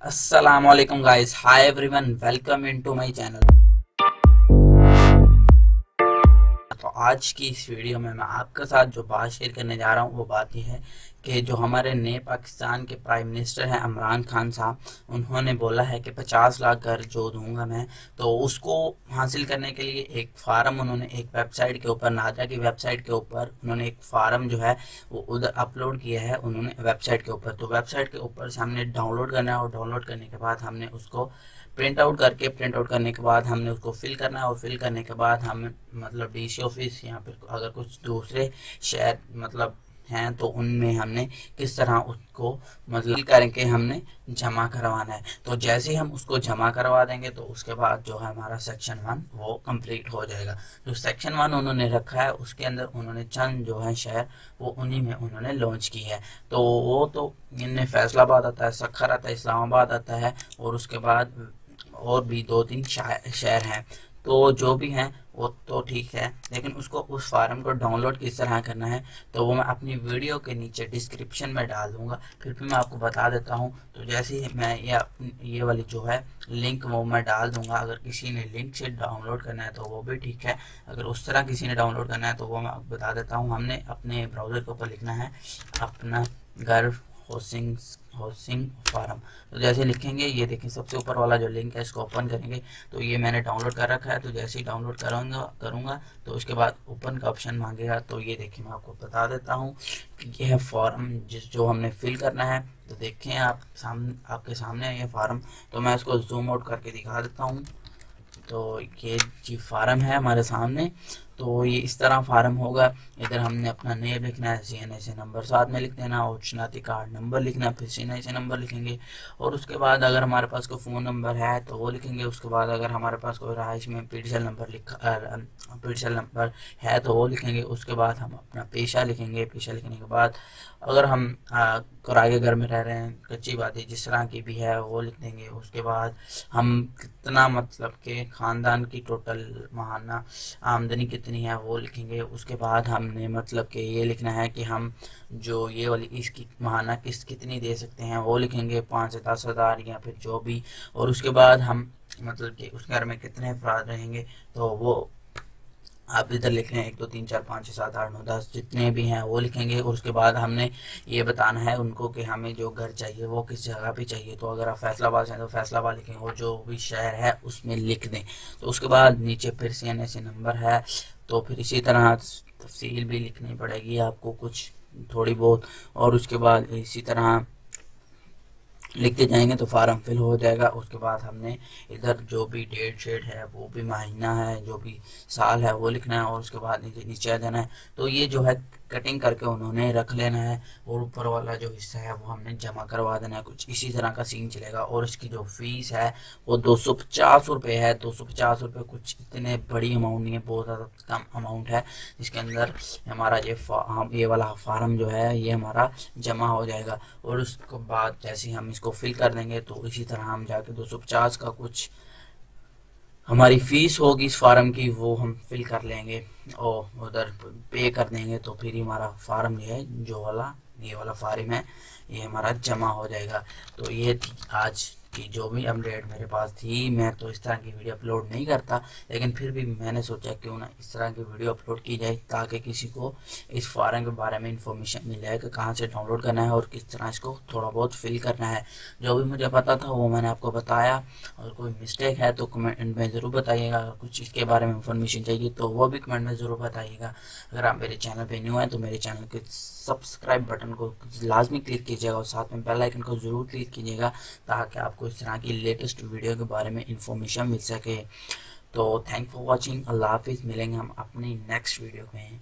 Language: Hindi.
Assalamualaikum guys, hi everyone, welcome into my channel। तो आज की इस वीडियो में मैं आपके साथ जो बात शेयर करने जा रहा हूँ वो बात यह है कि जो हमारे नए पाकिस्तान के प्राइम मिनिस्टर हैं इमरान खान साहब, उन्होंने बोला है कि 50 लाख घर जो दूंगा मैं, तो उसको हासिल करने के लिए एक फार्म उन्होंने एक वेबसाइट के ऊपर, नादरा की वेबसाइट के ऊपर उन्होंने एक फार्म जो है वो उधर अपलोड किया है उन्होंने वेबसाइट के ऊपर। तो वेबसाइट के ऊपर से हमने डाउनलोड करना है और डाउनलोड करने के बाद हमने उसको प्रिंट आउट करने के बाद हमने उसको फिल करना है और फिल करने के बाद हम मतलब डीसी ऑफिस या फिर अगर कुछ दूसरे शहर मतलब हैं तो उनमें हमने किस तरह उसको मतलब करके हमने जमा करवाना है। तो जैसे ही हम उसको जमा करवा देंगे तो उसके बाद जो है हमारा सेक्शन 1 वो कंप्लीट हो जाएगा। जो सेक्शन 1 उन्होंने रखा है उसके अंदर उन्होंने चंद जो है शहर वो उन्हीं में उन्होंने लॉन्च की है। तो वो तो इनमें फैसलाबाद आता है, सखर आता है, इस्लामाबाद आता है और उसके बाद और भी 2-3 शहर हैं। तो जो भी हैं वो तो ठीक है, लेकिन उसको उस फार्म को डाउनलोड किस तरह करना है तो वो मैं अपनी वीडियो के नीचे डिस्क्रिप्शन में डाल दूंगा। फिर भी मैं आपको बता देता हूँ। तो जैसे ही मैं ये वाली जो है लिंक वो मैं डाल दूंगा। अगर किसी ने लिंक से डाउनलोड करना है तो वो भी ठीक है, अगर उस तरह किसी ने डाउनलोड करना है तो वो मैं आपको बता देता हूँ। हमने अपने ब्राउज़र के ऊपर लिखना है अपना घर होस्टिंग फार्म। तो जैसे लिखेंगे, ये देखिए सबसे ऊपर वाला जो लिंक है इसको ओपन करेंगे तो ये मैंने डाउनलोड कर रखा है। तो जैसे ही डाउनलोड करूँगा तो उसके बाद ओपन का ऑप्शन मांगेगा। तो ये देखिए मैं आपको बता देता हूँ कि ये है फॉर्म जो हमने फिल करना है। तो देखें आप आपके सामने है ये फार्म। तो मैं इसको जूम आउट करके दिखा देता हूँ। तो ये जी फार्म है हमारे सामने। तो ये इस तरह फार्म होगा। इधर हमने अपना नेम लिखना है, CNA नंबर साथ में लिख देना और शनाख्ती कार्ड नंबर लिखना है, फिर CNA नंबर लिखेंगे और उसके बाद अगर हमारे पास कोई फ़ोन नंबर है तो वो लिखेंगे। उसके बाद अगर हमारे पास कोई रहाइश में पीडीएल नंबर है तो वो लिखेंगे। उसके बाद हम अपना पेशा लिखेंगे। पेशा लिखने के बाद अगर हम किराए घर में रह रहे हैं, कच्ची बातें जिस तरह की भी है वो लिख देंगे। उसके बाद हम कितना मतलब के ख़ानदान की टोटल माहाना आमदनी कितनी है वो लिखेंगे। उसके बाद हमने मतलब कि ये लिखना है कि हम जो ये वाली इसकी माहाना किस्त कितनी दे सकते हैं वो लिखेंगे, 5 से 10 हज़ार या फिर जो भी। और उसके बाद हम मतलब कि उस घर में कितने अफराद रहेंगे तो वो आप इधर लिख लें 1 2 3 4 5 6 7 8 9 10 जितने भी हैं वो लिखेंगे। और उसके बाद हमने ये बताना है उनको कि हमें जो घर चाहिए वो किस जगह पे चाहिए। तो अगर आप फैसलाबाद से हैं तो फैसलाबाद लिखेंगे और जो भी शहर है उसमें लिख दें। तो उसके बाद नीचे फिर CNA नंबर है तो फिर इसी तरह तफसील भी लिखनी पड़ेगी आपको कुछ थोड़ी बहुत। और उसके बाद इसी तरह लिखते जाएंगे तो फार्म फिल हो जाएगा। उसके बाद हमने इधर जो भी डेट शेट है वो भी महीना है जो भी साल है वो लिखना है और उसके बाद नीचे आ जाना है। तो ये जो है कटिंग करके उन्होंने रख लेना है और ऊपर वाला जो हिस्सा है वो हमने जमा करवा देना है। कुछ इसी तरह का सीन चलेगा। और इसकी जो फीस है वो 250 रुपये है। 250 रुपये कुछ इतने बड़ी अमाउंट नहीं है, बहुत ज़्यादा कम अमाउंट है। इसके अंदर हमारा ये वाला फार्म जो है ये हमारा जमा हो जाएगा। और उसके बाद जैसे हम इसको फिल कर देंगे तो इसी तरह हम जाके 250 का कुछ हमारी फीस होगी इस फार्म की वो हम फिल कर लेंगे और उधर पे कर देंगे। तो फिर हमारा फार्म ये है ये वाला फार्म है ये हमारा जमा हो जाएगा। तो ये थी आज की जो भी अपडेट मेरे पास थी। मैं तो इस तरह की वीडियो अपलोड नहीं करता, लेकिन फिर भी मैंने सोचा क्यों ना इस तरह की वीडियो अपलोड की जाए ताकि किसी को इस फार्म के बारे में इंफॉर्मेशन मिल जाए कि कहाँ से डाउनलोड करना है और किस तरह इसको थोड़ा बहुत फिल करना है। जो भी मुझे पता था वो मैंने आपको बताया। और कोई मिस्टेक है तो कमेंट में ज़रूर बताइएगा। अगर कुछ इसके बारे में इंफॉर्मेशन चाहिए तो वो भी कमेंट में ज़रूर बताइएगा। अगर आप मेरे चैनल पे न्यू हैं तो मेरे चैनल के सब्सक्राइब बटन को लाजमी क्लिक कीजिएगा और साथ में बेल आइकन को ज़रूर क्लिक कीजिएगा ताकि आपको इस तरह की लेटेस्ट वीडियो के बारे में इंफॉर्मेशन मिल सके। तो थैंक फॉर वॉचिंग। अल्लाह हाफिज़। मिलेंगे हम अपनी नेक्स्ट वीडियो में।